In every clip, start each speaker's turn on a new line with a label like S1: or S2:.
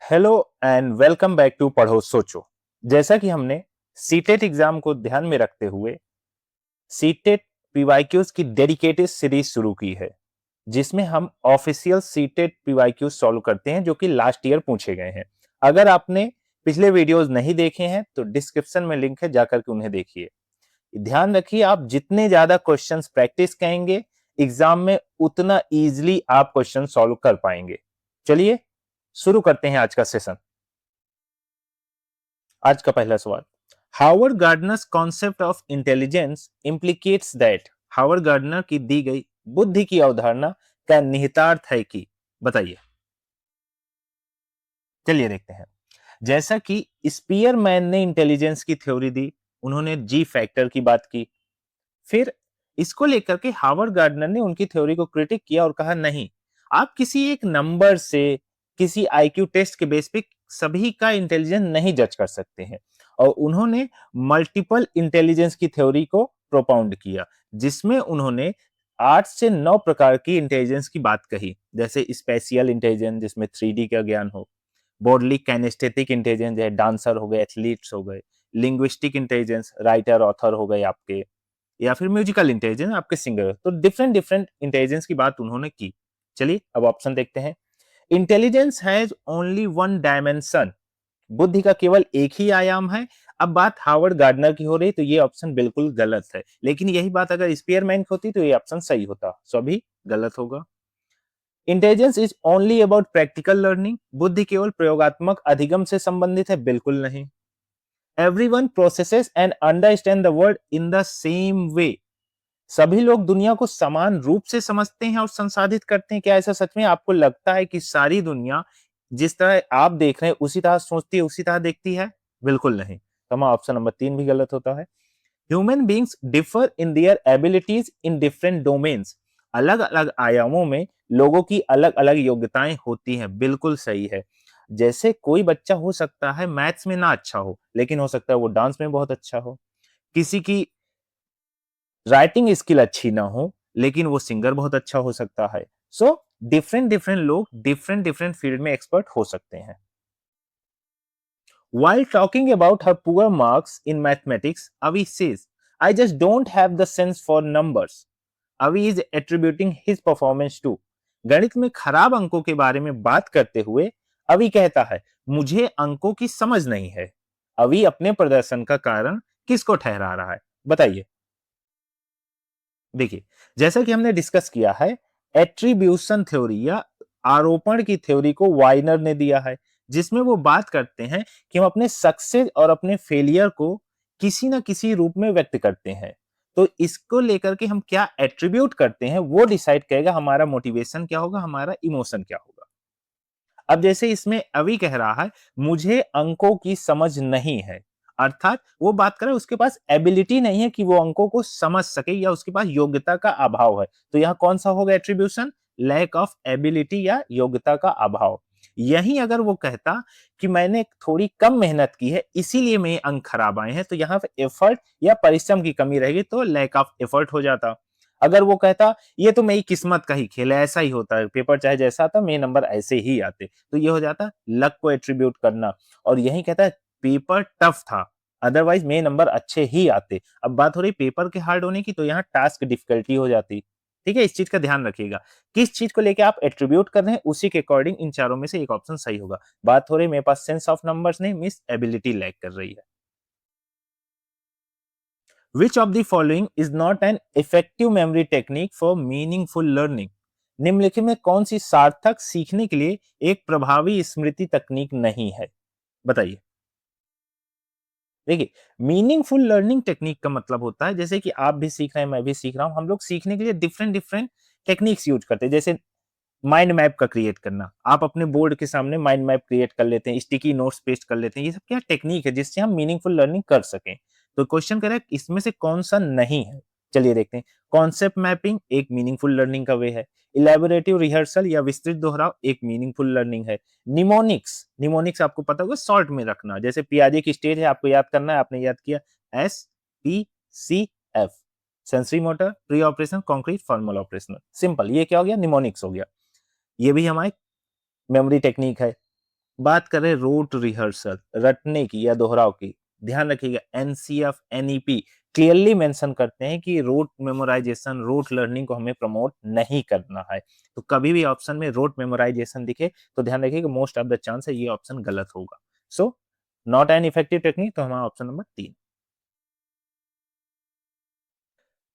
S1: Hello and welcome back to Padho Socho. जैसा कि हमने सीटेट एग्जाम को ध्यान में रखते हुए सीटेट पीवाईक्यूज की डेडिकेटेड सीरीज शुरू की है, जिसमें हम ऑफिशियल सीटेट पीवाईक्यूज सॉल्व करते हैं जो कि लास्ट ईयर पूछे गए हैं। अगर आपने पिछले वीडियोस नहीं देखे हैं तो डिस्क्रिप्शन में लिंक है, जाकर के उन्हें देखिए। ध्यान रखिए, आप जितने ज्यादा क्वेश्चंस प्रैक्टिस करेंगे एग्जाम में उतना इजीली आप क्वेश्चन सॉल्व कर पाएंगे। चलिए शुरू करते हैं आज का सेशन। आज का पहला सवाल, Howard Gardner's concept of intelligence implicates that. Howard Gardner की दी गई बुद्धि की अवधारणा का निहितार्थ है कि, बताइए। चलिए देखते हैं। जैसा कि स्पीयरमैन ने इंटेलिजेंस की थ्योरी दी, उन्होंने जी फैक्टर की बात की। फिर इसको लेकर के हावर्ड गार्डनर ने उनकी थ्योरी को क्रिटिक किया और कहा नहीं, आप किसी एक नंबर से, किसी आईक्यू टेस्ट के बेस पे सभी का इंटेलिजेंस नहीं जज कर सकते हैं। और उन्होंने मल्टीपल इंटेलिजेंस की थ्योरी को प्रोपाउंड किया, जिसमें उन्होंने 8 से 9 प्रकार की इंटेलिजेंस की बात कही। जैसे स्पेशियल इंटेलिजेंस जिसमें 3D का ज्ञान हो, बॉडली कैनेस्थेटिक इंटेलिजेंस है, डांसर हो गए, एथलीट्स हो गए, लिंग्विस्टिक इंटेलिजेंस राइटर ऑथर हो गए आपके, या फिर म्यूजिकल इंटेलिजेंस आपके सिंगर। तो डिफरेंट डिफरेंट इंटेलिजेंस की बात उन्होंने की। चलिए अब ऑप्शन देखते हैं। Intelligence has only one dimension, बुद्धि का केवल एक ही आयाम है। अब बात हावर्ड गार्डनर की हो रही, तो ये ऑप्शन बिल्कुल गलत है। लेकिन यही बात अगर स्पीयरमैन की होती तो ये ऑप्शन सही होता, सो अभी गलत होगा। Intelligence is only about practical learning, बुद्धि केवल प्रयोगात्मक अधिगम से संबंधित है, बिल्कुल नहीं। Everyone processes and understand the world in the same way, सभी लोग दुनिया को समान रूप से समझते हैं और संसाधित करते हैं। क्या ऐसा सच में आपको लगता है कि सारी दुनिया जिस तरह आप देख रहे हैं उसी तरह सोचती है, उसी तरह देखती है? बिल्कुल नहीं। तो हमारा ऑप्शन नंबर 3 भी गलत होता है। Human beings differ in their abilities in different domains, अलग अलग आयामों में लोगों की अलग अलग योग्यताएं होती हैं, बिल्कुल सही है। जैसे कोई बच्चा हो सकता है मैथ्स में ना अच्छा हो, लेकिन हो सकता है वो डांस में बहुत अच्छा हो। किसी की राइटिंग स्किल अच्छी ना हो, लेकिन वो सिंगर बहुत अच्छा हो सकता है। सो डिफरेंट डिफरेंट लोग डिफरेंट डिफरेंट फील्ड में एक्सपर्ट हो सकते हैं। While talking about her poor marks in mathematics, Avi says, I just don't have the sense for numbers. Avi is attributing his performance to, गणित में खराब अंकों के बारे में बात करते हुए अवी कहता है, मुझे अंकों की समझ नहीं है। अवी अपने प्रदर्शन का कारण किसको ठहरा रहा है, बताइए। देखिए, जैसा कि हमने डिस्कस किया है, एट्रीब्यूशन थ्योरी या आरोपण की थ्योरी को वाइनर ने दिया है, जिसमें वो बात करते हैं कि हम अपने सक्सेस और अपने फेलियर को किसी ना किसी रूप में व्यक्त करते हैं। तो इसको लेकर के हम क्या एट्रीब्यूट करते हैं वो डिसाइड करेगा हमारा मोटिवेशन क्या होगा, हमारा इमोशन क्या होगा। अब जैसे इसमें अभी कह रहा है, मुझे अंकों की समझ नहीं है, अर्थात वो बात कर रहा है उसके पास एबिलिटी नहीं है कि वो अंकों को समझ सके, या उसके पास योग्यता का अभाव है। तो यहां कौन सा होगा एट्रीब्यूशन? लैक ऑफ एबिलिटी या योग्यता का अभाव। यही अगर वो कहता कि मैंने थोड़ी कम मेहनत की है इसीलिए मेरे अंक खराब आए हैं, तो यहां पे एफर्ट या परिश्रम की कमी रहेगी, तो लैक ऑफ एफर्ट हो जाता। अगर वो कहता ये तो मेरी किस्मत का ही खेल है, ऐसा ही होता है, पेपर चाहे जैसा आता मेरे नंबर ऐसे ही आते, तो ये हो जाता लक को एट्रीब्यूट करना। और यही कहता है पेपर टफ था, अदरवाइज मेरे नंबर अच्छे ही आते। अब बात हो रही पेपर के हार्ड होने की, तो यहाँ टास्क डिफिकल्टी हो जाती। ठीक है, इस चीज का ध्यान रखिएगा। किस चीज को लेके आप एट्रीब्यूट कर रहे हैं उसी के अकॉर्डिंग इन चारों में से एक ऑप्शन सही होगा। बात हो रही मेरे पास सेंस ऑफ नंबर्स नहीं, मिस एबिलिटी लैक कर रही है। Which of the following is not an effective memory technique for meaningful learning? निम्नलिखित में कौन सी सार्थक सीखने के लिए एक प्रभावी स्मृति तकनीक नहीं है, बताइए। देखिए, मीनिंगफुल लर्निंग टेक्निक का मतलब होता है जैसे कि आप भी सीख रहे हैं, मैं भी सीख रहा हूं, हम लोग सीखने के लिए डिफरेंट डिफरेंट टेक्निक्स यूज करते हैं। जैसे माइंड मैप का क्रिएट करना, आप अपने बोर्ड के सामने माइंड मैप क्रिएट कर लेते हैं, स्टिकी नोट्स पेस्ट कर लेते हैं, ये सब क्या टेक्निक है जिससे हम मीनिंगफुल लर्निंग कर सकें। तो क्वेश्चन कह रहा है इसमें से कौन सा नहीं है। चलिए देखते हैं। कॉन्सेप्ट मैपिंग एक मीनिंगफुल लर्निंग का वे है। इलेबोरेटिव रिहर्सल या विस्तृत दोहराव एक मीनिंगफुल लर्निंग है। निमोनिक्स, निमोनिक्स आपको पता होगा शॉर्ट में रखना, जैसे पियाजे की स्टेज है आपको याद करना है, आपने याद किया SPCF, sensory motor, pre operation, concrete, formal operational, simple. ये क्या हो गया? निमोनिक्स हो गया। ये भी हमारी मेमोरी टेक्निक है। बात करें रोट रिहर्सल, रटने की या दोहराव की, ध्यान रखिएगा एनसीएफ, एनईपी क्लियरली मेंशन करते हैं कि रोट मेमोराइजेशन, रोट लर्निंग को हमें प्रमोट नहीं करना है। तो कभी भी ऑप्शन में रोट मेमोराइजेशन दिखे तो ध्यान रखिएगा मोस्ट ऑफ द चांस है ये ऑप्शन गलत होगा। So not an effective technique, तो हमारा option number 3।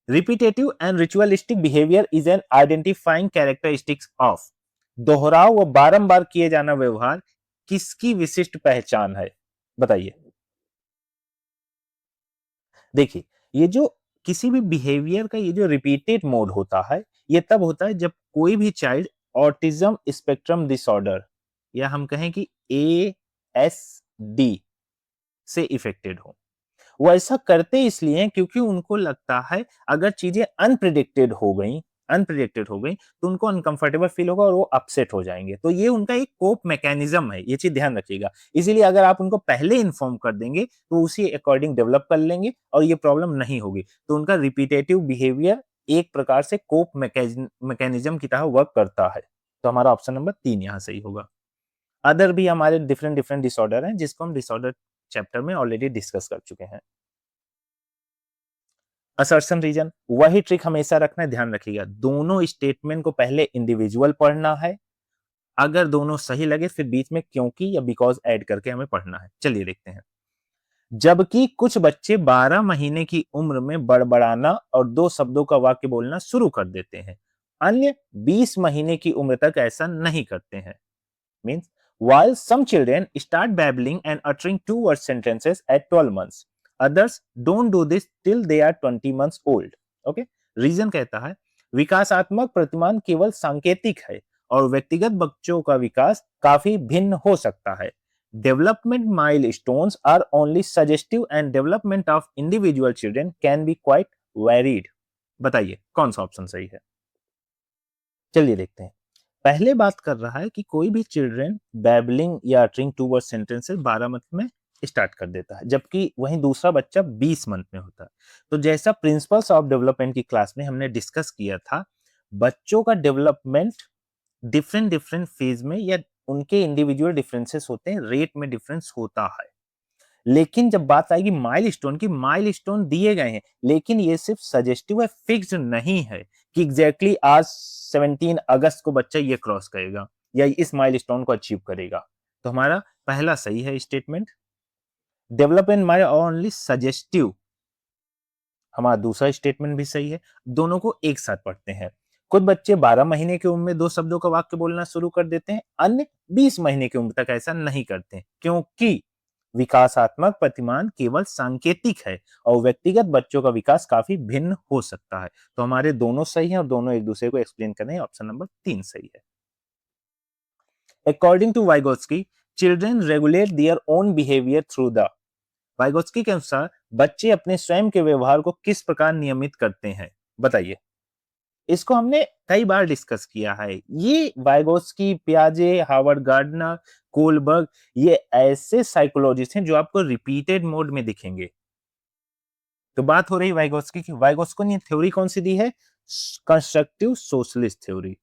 S1: Repetitive and ritualistic behaviour is an identifying characteristics of, दोहराव व बारंबार किए जाना व्यवहार किसकी विशिष्ट पहचान है? बताइए। देखिए, ये जो किसी भी बिहेवियर का ये जो रिपीटेड मोड होता है, ये तब होता है जब कोई भी चाइल्ड ऑटिज्म स्पेक्ट्रम डिसऑर्डर या हम कहें कि एएसडी से इफेक्टेड हो। वो ऐसा करते इसलिए हैं क्योंकि उनको लगता है अगर चीजें अनप्रेडिक्टेड हो गई तो उनको अनकंफर्टेबल फील होगा और वो अपसेट हो जाएंगे। तो ये उनका एक कोप मैकेनिज्म है, ये चीज ध्यान रखिएगा। इसीलिए अगर आप उनको पहले इन्फॉर्म कर देंगे तो उसी अकॉर्डिंग डेवलप कर लेंगे और ये प्रॉब्लम नहीं होगी। तो उनका रिपीटेटिव बिहेवियर एक प्रकार से कोप मैकेनिज्म की तरह वर्क करता है। तो हमारा ऑप्शन नंबर 3 यहाँ सही होगा। अदर भी हमारे डिफरेंट डिफरेंट डिसऑर्डर हैं जिसको हम डिसऑर्डर चैप्टर में ऑलरेडी डिस्कस कर चुके हैं। असर्शन रीजन, वही ट्रिक हमेशा रखना है, ध्यान रखिएगा दोनों स्टेटमेंट को पहले इंडिविजुअल पढ़ना है, अगर दोनों सही लगे फिर बीच में क्योंकि या बिकॉज ऐड करके हमें पढ़ना है। चलिए देखते हैं। जबकि कुछ बच्चे 12 महीने की उम्र में बड़बड़ाना और 2 शब्दों का वाक्य बोलना शुरू कर देते हैं, अन्य 20 महीने की उम्र तक ऐसा नहीं करते हैं। Means, while some children start babbling and uttering 2-word sentences at 12 months, others don't do this till they are 20 months old. Okay? Reason कहता है विकासात्मक प्रतिमान केवल सांकेतिक है और व्यक्तिगत बच्चों का विकास काफी भिन्न हो सकता है। Development milestones are only suggestive and development of individual children can be quite varied. बताइए कौन सा ऑप्शन सही है? चलिए देखते हैं। पहले बात कर रहा है कि कोई भी चिल्ड्रन बैबलिंग या अटरिंग 2 वर्ड सेंटेंसेस 12 मंथ में स्टार्ट कर देता है, जबकि वहीं दूसरा बच्चा 20 मंथ में होता है। तो जैसा प्रिंसिपल्स ऑफ डेवलपमेंट की क्लास में हमने डिस्कस किया था, बच्चों का डेवलपमेंट डिफरेंट डिफरेंट फेज में या उनके इंडिविजुअल डिफरेंसेस होते हैं, रेट में डिफरेंस होता है। लेकिन जब बात आएगी माइलस्टोन की, माइलस्टोन दिए गए हैं लेकिन ये सिर्फ सजेस्टिव है, फिक्स्ड नहीं है कि एग्जैक्टली आज 17 अगस्त को बच्चा ये क्रॉस करेगा या इस माइलस्टोन को अचीव करेगा। तो हमारा पहला सही है statement. Development mile only suggestive, हमारा दूसरा स्टेटमेंट भी सही है। दोनों को एक साथ पढ़ते हैं। कुछ बच्चे 12 महीने की उम्र में 2 शब्दों का वाक्य बोलना शुरू कर देते हैं, अन्य 20 महीने की उम्र तक ऐसा नहीं करते क्योंकि विकासात्मक प्रतिमान केवल सांकेतिक है और व्यक्तिगत बच्चों का विकास काफी भिन्न हो सकता है। तो हमारे दोनों सही हैं और दोनों एक दूसरे को एक्सप्लेन कर रहे हैं। ऑप्शन नंबर 3 सही है। According to Vygotsky, children regulate their own behaviour through the, Vygotsky के अनुसार बच्चे अपने स्वयं के व्यवहार को किस प्रकार नियमित करते हैं? बताइए। इसको हमने कई बार डिस्कस किया है। ये वाइगोत्स्की, पियाजे, हार्वर्ड गार्डनर, कोलबर्ग, ये ऐसे साइकोलॉजिस्ट हैं जो आपको रिपीटेड मोड में दिखेंगे। तो बात हो रही वाइगोत्स्की की। वाइगोत्स्की ने थ्योरी कौन सी दी है? Constructive socialist theory.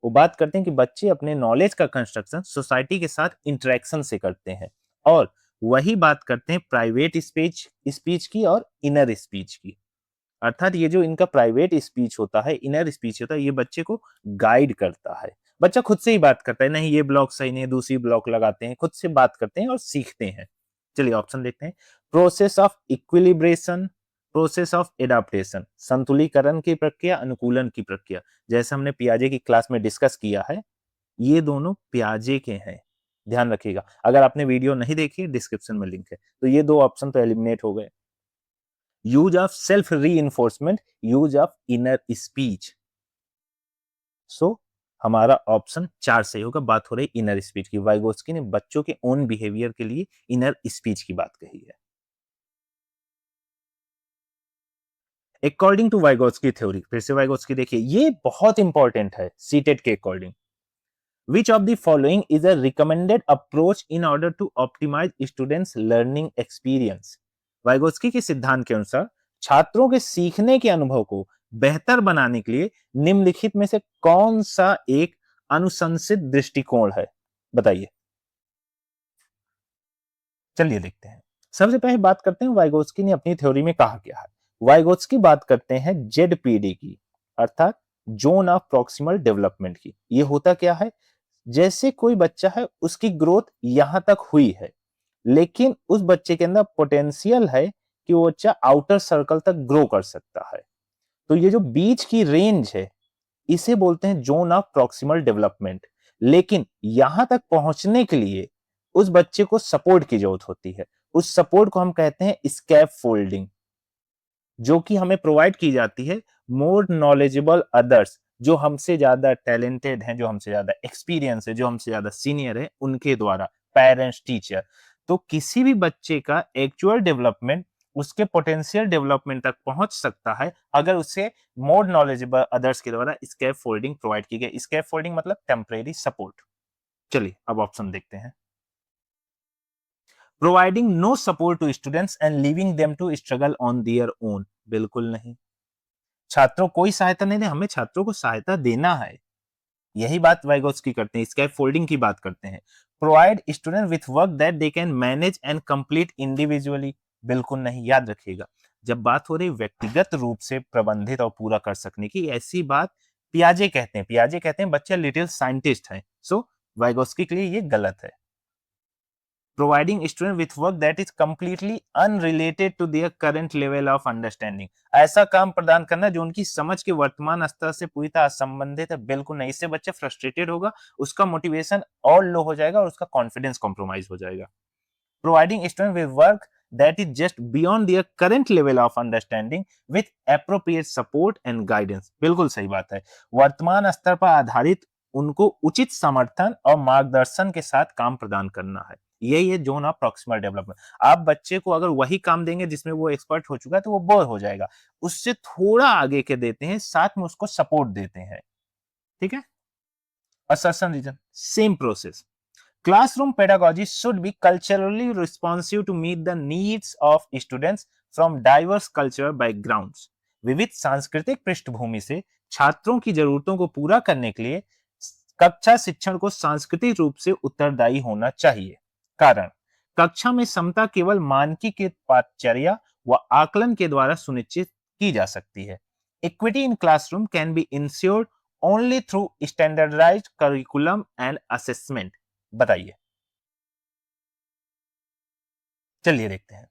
S1: वो बात करते हैं कि बच्चे अपने नॉलेज का कंस्ट्रक्शन सोसाइटी के साथ इंटरेक्शन से करते हैं और वही बात करते हैं प्राइवेट स्पीच स्पीच की और इनर स्पीच की। अर्थात ये जो इनका प्राइवेट स्पीच होता है, इनर स्पीच होता है, ये बच्चे को गाइड करता है। बच्चा खुद से ही बात करता है, नहीं ये ब्लॉक सही नहीं, दूसरी ब्लॉक लगाते हैं, खुद से बात करते हैं और सीखते हैं। चलिए ऑप्शन देखते हैं। Process of equilibration, process of adaptation, संतुलीकरण की प्रक्रिया, अनुकूलन की प्रक्रिया। जैसे हमने पियाजे की क्लास में डिस्कस किया है, ये दोनों पियाजे के हैं, ध्यान रखिएगा। अगर आपने वीडियो नहीं देखी, डिस्क्रिप्शन में लिंक है। तो ये दो ऑप्शन तो एलिमिनेट हो गए। Use of self reinforcement, use of inner speech. So हमारा ऑप्शन 4 सही होगा। बात हो रही इनर स्पीच की। वाइगोत्स्की ने बच्चों के ओन बिहेवियर के लिए इनर स्पीच की बात कही है। अकॉर्डिंग टू वाइगोत्स्की थ्योरी, फिर से वाइगोत्स्की देखिए, ये बहुत इंपॉर्टेंट है सीटेट के according. Which of the following is a recommended approach in order to optimise students learning experience? Vygotsky के सिद्धांत के अनुसार छात्रों के सीखने के अनुभव को बेहतर बनाने के लिए निम्नलिखित में से कौन सा एक अनुशंसित दृष्टिकोण है? बताइए। चलिए देखते हैं। सबसे पहले बात करते हैं वाइगोत्स्की ने अपनी थ्योरी में कहा क्या है। वाइगोत्स्की बात करते हैं जेडपीडी की, अर्थात जोन ऑफ प्रॉक्सिमल डेवलपमेंट की। ये होता क्या है, जैसे कोई बच्चा है उसकी ग्रोथ यहां तक हुई है, लेकिन उस बच्चे के अंदर पोटेंशियल है कि वो बच्चा आउटर सर्कल तक ग्रो कर सकता है। तो ये जो बीच की रेंज है, इसे बोलते हैं जोन ऑफ प्रॉक्सिमल डेवलपमेंट। लेकिन यहां तक पहुंचने के लिए उस बच्चे को सपोर्ट की जरूरत होती है। उस सपोर्ट को हम कहते हैं स्कैप फोल्डिंग, जो कि हमें प्रोवाइड की जाती है मोर नॉलेजेबल अदर्स, जो हमसे ज्यादा टैलेंटेड हैं, जो हमसे ज्यादा एक्सपीरियंस है, जो हमसे ज्यादा सीनियर है, उनके द्वारा, पेरेंट्स, टीचर। तो किसी भी बच्चे का एक्चुअल डेवलपमेंट उसके पोटेंशियल डेवलपमेंट तक पहुंच सकता है अगर उसे मोर नॉलेजेबल अदर्स के द्वारा स्कैप फोल्डिंग प्रोवाइड की गई। स्कैप फोल्डिंग मतलब टेम्परेरी सपोर्ट। चलिए अब ऑप्शन देखते हैं। Providing no support to students and leaving them to struggle on their own, बिल्कुल नहीं। छात्रों कोई सहायता नहीं दे, हमें छात्रों को सहायता देना है। यही बात वाइगोत्स्की करते हैं, स्कैप फोल्डिंग की बात करते हैं। Provide student with work that they can manage and complete individually, बिल्कुल नहीं। याद रखिएगा, जब बात हो रही व्यक्तिगत रूप से प्रबंधित और पूरा कर सकने की, ऐसी बात पियाजे कहते हैं। पियाजे कहते हैं बच्चा लिटिल साइंटिस्ट है। सो वाइगोत्स्की के लिए ये गलत है। Providing student with work that is completely unrelated to their current level of understanding, ऐसा काम प्रदान करना जो उनकी समझ के वर्तमान स्तर से पूरी तरह असंबंधित है, बिल्कुल नहीं। इससे बच्चा फ्रस्ट्रेटेड होगा, उसका मोटिवेशन और लो हो जाएगा और उसका कॉन्फिडेंस कॉम्प्रोमाइज हो जाएगा। Providing student with work that is just beyond their current level of understanding with appropriate support and guidance, बिल्कुल सही बात है। वर्तमान स्तर पर आधारित उनको उचित समर्थन और मार्गदर्शन के साथ काम प्रदान करना है। यही है जोन ऑफ प्रॉक्सिमल डेवलपमेंट। आप बच्चे को अगर वही काम देंगे जिसमें वो एक्सपर्ट हो चुका है तो वो बोर हो जाएगा। उससे थोड़ा आगे के देते हैं, साथ में उसको सपोर्ट देते हैं। ठीक है। Assertion reason same process. Classroom pedagogy should be culturally responsive to meet the needs of students from diverse cultural backgrounds. विविध सांस्कृतिक पृष्ठभूमि से छात्रों की जरूरतों को पूरा करने के लिए कक्षा शिक्षण को सांस्कृतिक रूप से उत्तरदायी होना चाहिए। कारण, कक्षा में समता केवल मानकीकृत पाठचर्या व आकलन के द्वारा सुनिश्चित की जा सकती है। Equity in classroom can be ensured only through standardised curriculum and assessment. बताइए। चलिए देखते हैं।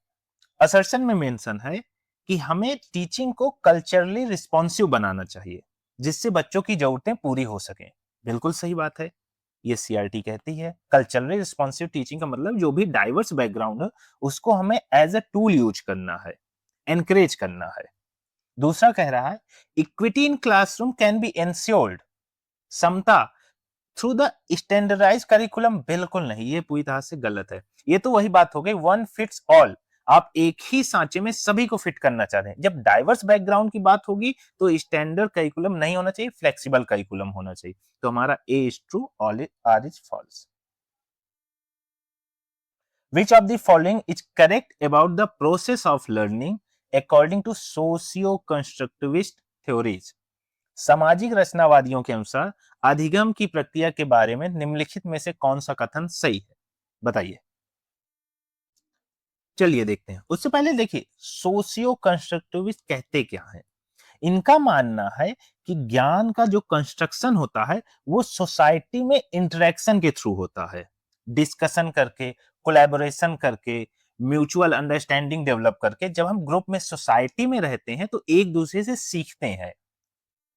S1: असर्शन में मेंशन है कि हमें टीचिंग को कल्चरली रिस्पॉन्सिव बनाना चाहिए, जिससे बच्चों की जरूरतें पूरी हो सकें। बिल्कुल सही बात है। ये सीआरटी कहती है कल्चरली रिस्पॉन्सिव टीचिंग का मतलब जो भी डाइवर्स बैकग्राउंड है उसको हमें एज अ टूल यूज करना है, एनकरेज करना है। दूसरा कह रहा है equity in classroom can be ensured, समता थ्रू द स्टैंडर्डाइज करिकुलम, बिल्कुल नहीं। ये पूरी तरह से गलत है। ये तो वही बात हो गई वन फिट्स ऑल, आप एक ही सांचे में सभी को फिट करना चाहते हैं। जब डाइवर्स बैकग्राउंड की बात होगी तो स्टैंडर्ड करिकुलम नहीं होना चाहिए, फ्लेक्सिबल करिकुलम होना चाहिए। तो हमारा A is true, all R is false. Which of the following is correct about the process of learning according to socio constructivist theories. सामाजिक रचनावादियों के अनुसार अधिगम की प्रक्रिया के बारे में निम्नलिखित में से कौन सा कथन सही है, बताइए। चलिए देखते हैं। उससे पहले देखिए सोशियो कंस्ट्रक्टिविस्ट कहते क्या है। इनका मानना है कि ज्ञान का जो कंस्ट्रक्शन होता है वो सोसाइटी में इंटरेक्शन के थ्रू होता है, डिस्कशन करके, कोलैबोरेशन करके, म्यूचुअल अंडरस्टैंडिंग डेवलप करके। जब हम ग्रुप में सोसाइटी में रहते हैं तो एक दूसरे से सीखते हैं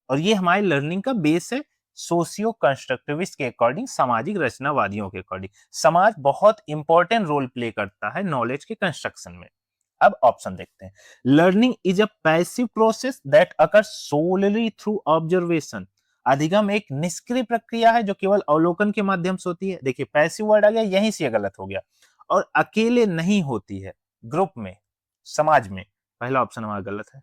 S1: और ये हमारे लर्निंग का बेस है। सोशियो कंस्ट्रक्टिविस्ट के अकॉर्डिंग, सामाजिक रचनावादियों के अकॉर्डिंग, समाज बहुत इंपॉर्टेंट रोल प्ले करता है नॉलेज के कंस्ट्रक्शन में। अब ऑप्शन देखते हैं। Learning is a passive process that occurs solely through observation. अधिगम एक निष्क्रिय प्रक्रिया है जो केवल अवलोकन के माध्यम से होती है। देखिए पैसिव वर्ड आ गया, यहीं से गलत हो गया। और अकेले नहीं होती है, ग्रुप में, समाज में। पहला ऑप्शन हमारा गलत है।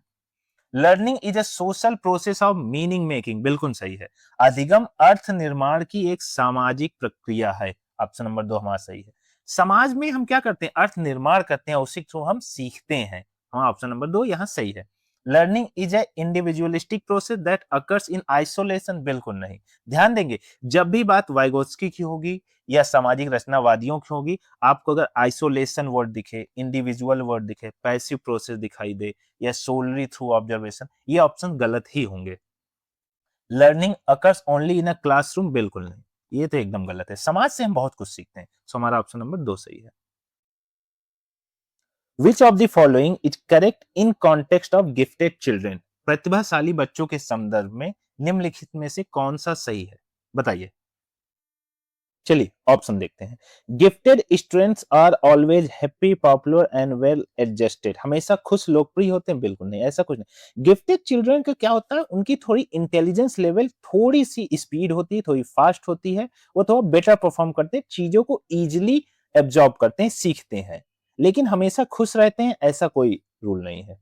S1: Learning is a social process of meaning making, बिल्कुल सही है। अधिगम अर्थ निर्माण की एक सामाजिक प्रक्रिया है। ऑप्शन नंबर 2 हमारा सही है। समाज में हम क्या करते हैं, अर्थ निर्माण करते हैं, उसी थ्रू हम सीखते हैं। हाँ, ऑप्शन नंबर 2 यहाँ सही है। Learning is a individualistic process that occurs in isolation, बिल्कुल नहीं। ध्यान देंगे, जब भी बात वाइगोत्स्की की होगी या सामाजिक रचनावादियों की होगी, आपको अगर आइसोलेशन वर्ड दिखे, इंडिविजुअल वर्ड दिखे, पैसिव प्रोसेस दिखाई दे या सोलरी थ्रू ऑब्जर्वेशन, ये ऑप्शन गलत ही होंगे। Learning occurs only in a classroom, बिल्कुल नहीं, ये तो एकदम गलत है। समाज से हम बहुत कुछ सीखते हैं, सो हमारा ऑप्शन नंबर 2 सही है। विच of the following is correct in context of gifted children? प्रतिभाशाली बच्चों के संदर्भ में निम्नलिखित में से कौन सा सही है, बताइए। चलिए ऑप्शन देखते हैं। Gifted students are always happy, popular and well adjusted, हमेशा खुश लोकप्रिय होते हैं, बिल्कुल नहीं, ऐसा कुछ नहीं। गिफ्टेड चिल्ड्रन का क्या होता है, उनकी थोड़ी इंटेलिजेंस लेवल थोड़ी सी स्पीड होती है, थोड़ी फास्ट होती है, वो थोड़ा बेटर परफॉर्म करते हैं, चीजों को इजिली एब्जॉर्ब करते हैं, सीखते हैं, लेकिन हमेशा खुश रहते हैं, ऐसा कोई रूल नहीं है।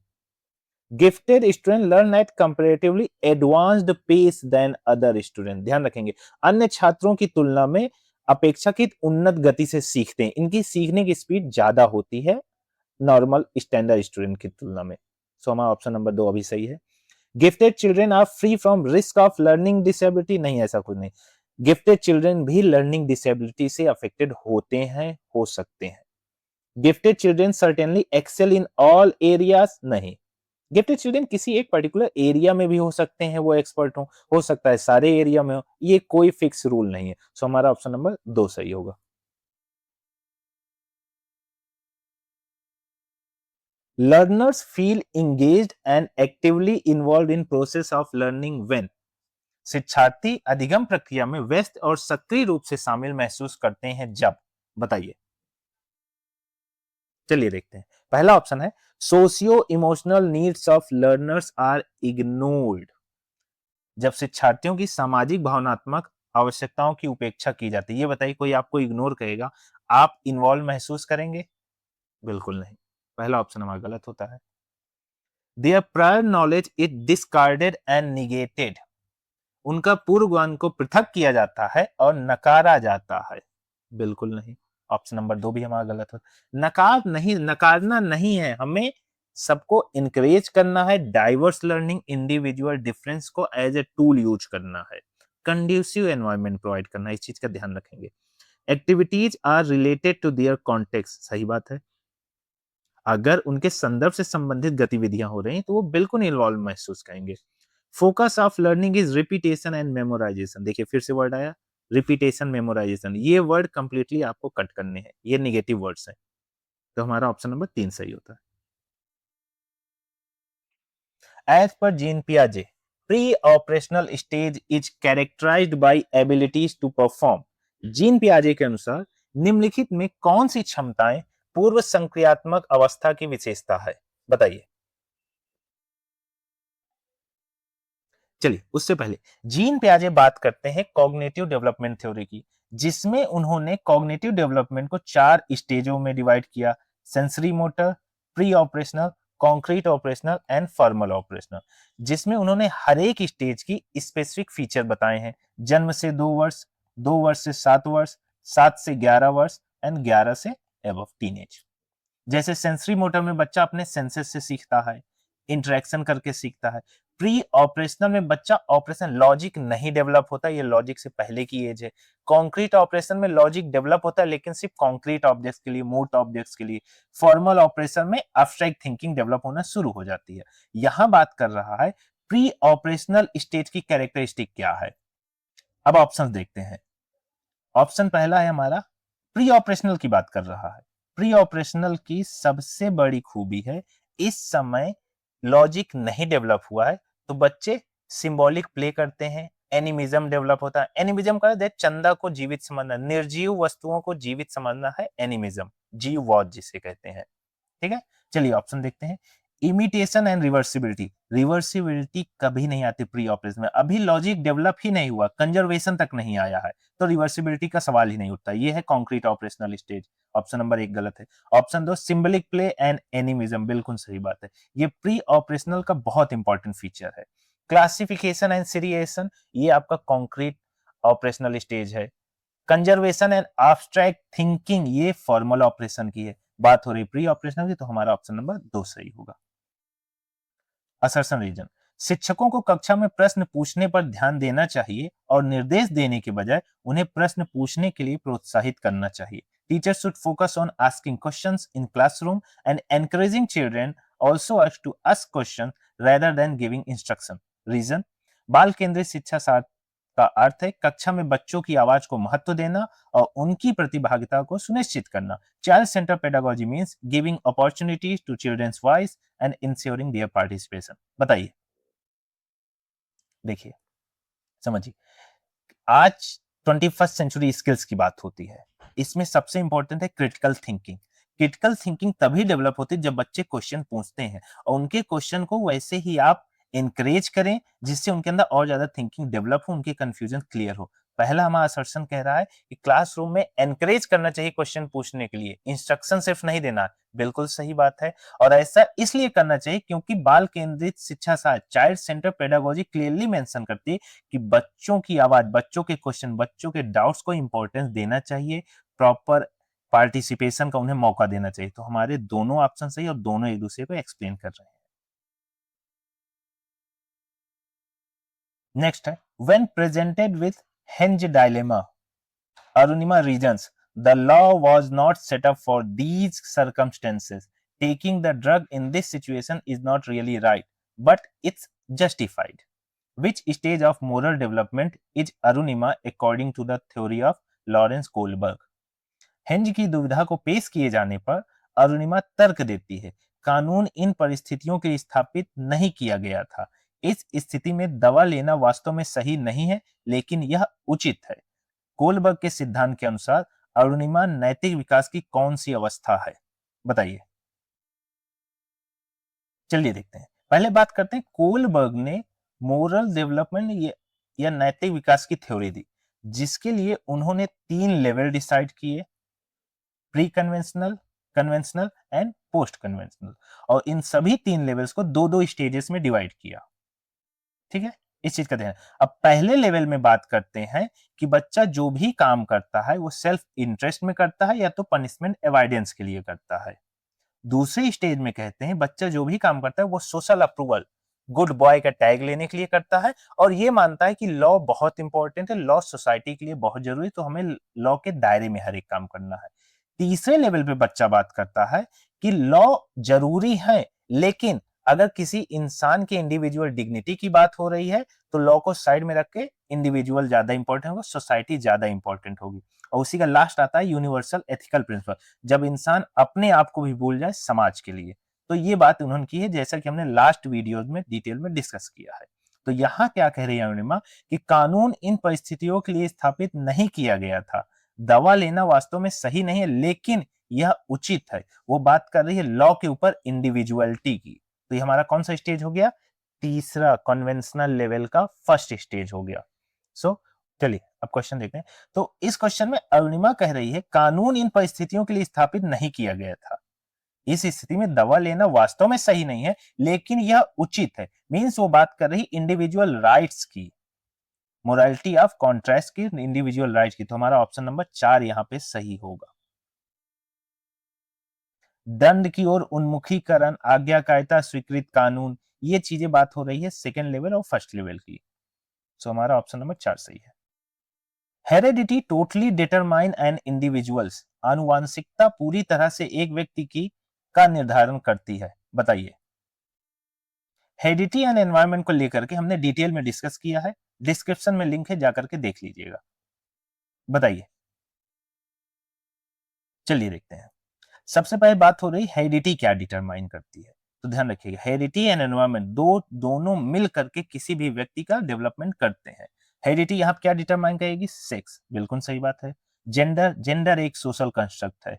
S1: Gifted student learn at comparatively advanced pace than other student, ध्यान रखेंगे, अन्य छात्रों की तुलना में अपेक्षाकृत उन्नत गति से सीखते हैं, इनकी सीखने की स्पीड ज्यादा होती है नॉर्मल स्टैंडर्ड स्टूडेंट की तुलना में। सो हमारा ऑप्शन नंबर 2 अभी सही है। Gifted children are free from risk of learning disability, नहीं, ऐसा कुछ नहीं। गिफ्टेड चिल्ड्रन भी लर्निंग डिसेबिलिटी से अफेक्टेड होते हैं, हो सकते हैं। Gifted children certainly excel in all areas, नहीं। गिफ्टेड चिल्ड्रन किसी एक पर्टिकुलर एरिया में भी हो सकते हैं, वो एक्सपर्ट हो सकता है सारे एरिया में हो, ये कोई फिक्स रूल नहीं है। सो हमारा ऑप्शन नंबर 2 सही होगा। Learners feel engaged and actively involve in process of learning when, शिक्षार्थी अधिगम प्रक्रिया में व्यस्त और सक्रिय रूप से शामिल महसूस करते हैं जब, बताइए। चलिए देखते हैं। पहला ऑप्शन है socio emotional needs of learners are ignored, जब शिक्षार्थियों की सामाजिक भावनात्मक आवश्यकताओं की उपेक्षा की जाती है। ये बताइए, कोई आपको इग्नोर करेगा, आप इन्वॉल्व महसूस करेंगे? बिल्कुल नहीं, पहला ऑप्शन हमारा गलत होता है। Their prior knowledge is discarded and negated, उनका पूर्व ज्ञान को पृथक किया जाता है और नकारा जाता है, बिल्कुल नहीं। ऑप्शन नंबर 2 भी हमारा गलत है। नकार नहीं, नकारना नहीं है, हमें सबको इंकरेज करना है, डाइवर्स लर्निंग, इंडिविजुअल डिफरेंस को एज ए टूल यूज करना है, कंड्यूसिव एनवायरनमेंट प्रोवाइड करना है, इस चीज का ध्यान रखेंगे। Activities are related to their context, सही बात है, अगर उनके संदर्भ से संबंधित गतिविधियां हो रही हैं तो वो बिल्कुल इन्वॉल्व महसूस करेंगे। Focus of learning is repetition and memorisation, देखिए फिर से वर्ड आया, रिपीटेशन मेमोराइजेशन, ये वर्ड कंप्लीटली आपको कट करने हैं, ये निगेटिव वर्ड्स हैं, तो हमारा ऑप्शन नंबर 3 सही होता है। एज पर जीन पियाजे, pre operational stage is characterised by abilities to perform, Jean पियाजे के अनुसार निम्नलिखित में कौन सी क्षमताएं पूर्व संक्रियात्मक अवस्था की विशेषता है, बताइए। चलिए उससे पहले जीन पियाजे बात करते हैं कॉग्निटिव डेवलपमेंट थ्योरी की, जिसमें उन्होंने कॉग्निटिव डेवलपमेंट को 4 स्टेजों में डिवाइड किया, sensory motor, pre operational, concrete operational and formal operational, जिसमें उन्होंने हर एक स्टेज की स्पेसिफिक फीचर बताए हैं। जन्म से 2 वर्ष, 2 वर्ष से 7 वर्ष, 7 से 11 वर्ष एंड 11 से एबव टीनेज। जैसे सेंसरी मोटर में बच्चा अपने सेंसेस से सीखता है, इंटरेक्शन करके सीखता है। प्री ऑपरेशनल में बच्चा ऑपरेशन लॉजिक नहीं डेवलप होता, ये लॉजिक से पहले की एज है। कॉन्क्रीट ऑपरेशन में लॉजिक डेवलप होता है लेकिन सिर्फ कॉन्क्रीट ऑब्जेक्ट्स के लिए, मूर्त ऑब्जेक्ट्स के लिए। फॉर्मल ऑपरेशन में एब्स्ट्रैक्ट थिंकिंग डेवलप होना शुरू हो जाती है। यहां बात कर रहा है प्री ऑपरेशनल स्टेज की कैरेक्टरिस्टिक क्या है। अब ऑप्शंस देखते हैं। ऑप्शन पहला है हमारा, प्री ऑपरेशनल की बात कर रहा है। प्री ऑपरेशनल की सबसे बड़ी खूबी है, इस समय लॉजिक नहीं डेवलप हुआ है, तो बच्चे सिंबॉलिक प्ले करते हैं, एनिमिज्म डेवलप होता है। एनिमिज्म का है चंदा को जीवित समझना, निर्जीव वस्तुओं को जीवित समझना है एनिमिज्म, जीववाद जिसे कहते हैं। ठीक है, चलिए ऑप्शन देखते हैं। इमिटेशन एंड रिवर्सिबिलिटी, रिवर्सिबिलिटी कभी नहीं आती प्री ऑपरेशन में, अभी लॉजिक डेवलप ही नहीं हुआ, कंजर्वेशन तक नहीं आया है, तो रिवर्सिबिलिटी का सवाल ही नहीं उठता। ये है concrete operational stage, option number 1 गलत है। Option 2 symbolic play and animism, बिल्कुल सही बात है, ये प्री ऑपरेशनल का बहुत इंपॉर्टेंट फीचर है। क्लासिफिकेशन एंड सीरिएशन, ये आपका कॉन्क्रीट ऑपरेशनल स्टेज है। कंजर्वेशन एंड एब्स्ट्रैक्ट थिंकिंग, ये फॉर्मल ऑपरेशन की है। बात हो रही प्री ऑपरेशनल की, तो हमारा ऑप्शन नंबर 2 सही होगा। असर्शन रीजन, शिक्षकों को कक्षा में प्रश्न पूछने पर ध्यान देना चाहिए और निर्देश देने के बजाय उन्हें प्रश्न पूछने के लिए प्रोत्साहित करना चाहिए. Teachers should focus on asking questions in classroom and encouraging children also us to ask questions rather than giving instruction. Reason, बाल केंद्रित शिक्षा शास्त्र का अर्थ है कक्षा में बच्चों की आवाज को महत्व देना और उनकी प्रतिभागिता को सुनिश्चित करना. Child centered pedagogy means giving opportunities to children's voice and ensuring their participation. बताइए, देखिए, समझिए, आज 21st सेंचुरी स्किल्स की बात होती है. इसमें सबसे इंपॉर्टेंट है क्रिटिकल थिंकिंग. क्रिटिकल थिंकिंग तभी डेवलप होती है जब बच्चे क्वेश्चन पूछते हैं और उनके क्वेश्चन को वैसे ही आप एनकरेज करें जिससे उनके अंदर और ज्यादा थिंकिंग डेवलप हो, उनके कंफ्यूजन क्लियर हो. पहला हमारा असर्शन कह रहा है कि क्लासरूम में एनकरेज करना चाहिए क्वेश्चन पूछने के लिए, इंस्ट्रक्शन सिर्फ नहीं देना. बिल्कुल सही बात है और ऐसा इसलिए करना चाहिए क्योंकि बाल केंद्रित शिक्षा शास्त्र child centre pedagogy clearly mention करती है कि बच्चों की आवाज, बच्चों के क्वेश्चन, बच्चों के डाउट्स को इंपॉर्टेंस देना चाहिए, प्रॉपर पार्टिसिपेशन का उन्हें मौका देना चाहिए. तो हमारे दोनों ऑप्शन सही और दोनों एक दूसरे को एक्सप्लेन कर रहे हैं. नेक्स्ट है, when presented with henge dilemma, Arunima reasons, the law was not set up for these circumstances. Taking the drug in this situation is not really right, but it's justified. Which stage of moral development is Arunima according to the theory of Lawrence Kohlberg? Henge की दुविधा को पेश किए जाने पर अरुणिमा तर्क देती है, कानून इन परिस्थितियों के लिए स्थापित नहीं किया गया था. इस स्थिति में दवा लेना वास्तव में सही नहीं है, लेकिन यह उचित है. कोलबर्ग के सिद्धांत के अनुसार अरुणिमा नैतिक विकास की कौन सी अवस्था है? बताइए. चलिए देखते हैं. पहले बात करते हैं, कोलबर्ग ने मोरल डेवलपमेंट या नैतिक विकास की थ्योरी दी, जिसके लिए उन्होंने 3 लेवल डिसाइड किए, pre conventional, conventional and post conventional, और इन सभी 3 लेवल्स को 2-2 स्टेजेस में डिवाइड किया. ठीक है, इस चीज का ध्यान. अब पहले लेवल में बात करते हैं कि बच्चा जो भी काम करता है वो सेल्फ इंटरेस्ट में करता है या तो पनिशमेंट अवॉइडेंस के लिए करता है. दूसरे स्टेज में कहते हैं बच्चा जो भी काम करता है वो सोशल अप्रूवल, गुड बॉय का टैग लेने के लिए करता है और ये मानता है कि लॉ बहुत इंपॉर्टेंट है, लॉ सोसाइटी के लिए बहुत जरूरी, तो हमें लॉ के दायरे में हर एक काम करना है. तीसरे लेवल पे बच्चा बात करता है कि लॉ जरूरी है, लेकिन अगर किसी इंसान के इंडिविजुअल डिग्निटी की बात हो रही है तो लॉ को साइड में रख के इंडिविजुअल ज्यादा इंपॉर्टेंट होगा, सोसाइटी ज्यादा इंपॉर्टेंट होगी. और उसी का लास्ट आता है यूनिवर्सल एथिकल प्रिंसिपल, जब इंसान अपने आप को भी भूल जाए समाज के लिए. तो ये बात उन्होंने की है, जैसा कि हमने लास्ट वीडियोज में डिटेल में डिस्कस किया है. तो यहाँ क्या कह रही है अरुणिमा कि कानून इन परिस्थितियों के लिए स्थापित नहीं किया गया था, दवा लेना वास्तव में सही नहीं है, लेकिन यह उचित है. वो बात कर रही है लॉ के ऊपर इंडिविजुअलिटी की. तो ये हमारा कौन सा स्टेज हो गया? तीसरा, कन्वेंशनल लेवल का फर्स्ट स्टेज हो गया. सो चलिए अब क्वेश्चन देखते हैं. तो इस क्वेश्चन में अरुणिमा कह रही है कानून इन परिस्थितियों के लिए स्थापित नहीं किया गया था, इस स्थिति में दवा लेना वास्तव में सही नहीं है, लेकिन यह उचित है. मींस वो बात कर रही इंडिविजुअल राइट्स की, मोरालिटी ऑफ कॉन्ट्रास्ट की, इंडिविजुअल राइट्स की. तो हमारा ऑप्शन नंबर 4 यहाँ पे सही होगा. दंड की ओर उन्मुखीकरण, आज्ञाकारिता, स्वीकृत कानून, ये चीजें बात हो रही है सेकेंड लेवल और फर्स्ट लेवल की. सो हमारा ऑप्शन नंबर 4 सही है. Heredity totally determine an individuals, आनुवांशिकता पूरी तरह से एक व्यक्ति की का निर्धारण करती है. बताइए. हेरिडिटी एंड एनवायरनमेंट को लेकर के हमने डिटेल में डिस्कस किया है, डिस्क्रिप्शन में लिंक है, जाकर के देख लीजिएगा. बताइए. चलिए देखते हैं. सबसे पहले बात हो रही हेरिडिटी क्या डिटरमाइन करती है. तो ध्यान रखिएगा, हेरिडिटी एंड एनवायरनमेंट दोनों मिल करके किसी भी व्यक्ति का डेवलपमेंट करते हैं. हेरिडिटी यहाँ क्या डिटरमाइन करेगी? सेक्स, बिल्कुल सही बात है. जेंडर एक सोशल कंस्ट्रक्ट है.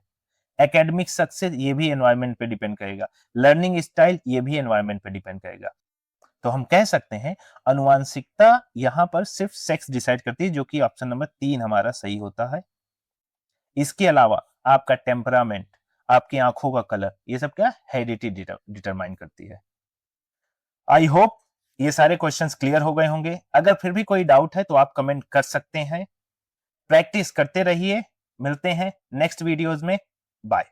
S1: एकेडमिक सक्सेस ये भी एनवायरनमेंट पे डिपेंड करेगा. लर्निंग स्टाइल ये भी एनवायरनमेंट पे डिपेंड करेगा. तो हम कह सकते हैं अनुवांशिकता यहाँ पर सिर्फ सेक्स डिसाइड करती है, जो कि ऑप्शन नंबर 3 हमारा सही होता है. इसके अलावा आपका टेम्परामेंट, आपकी आंखों का कलर, ये सब क्या हेरिडिटी डिटरमाइन करती है. आई होप ये सारे क्वेश्चंस क्लियर हो गए होंगे. अगर फिर भी कोई डाउट है तो आप कमेंट कर सकते हैं. प्रैक्टिस करते रहिए. मिलते हैं नेक्स्ट वीडियोस में. बाय.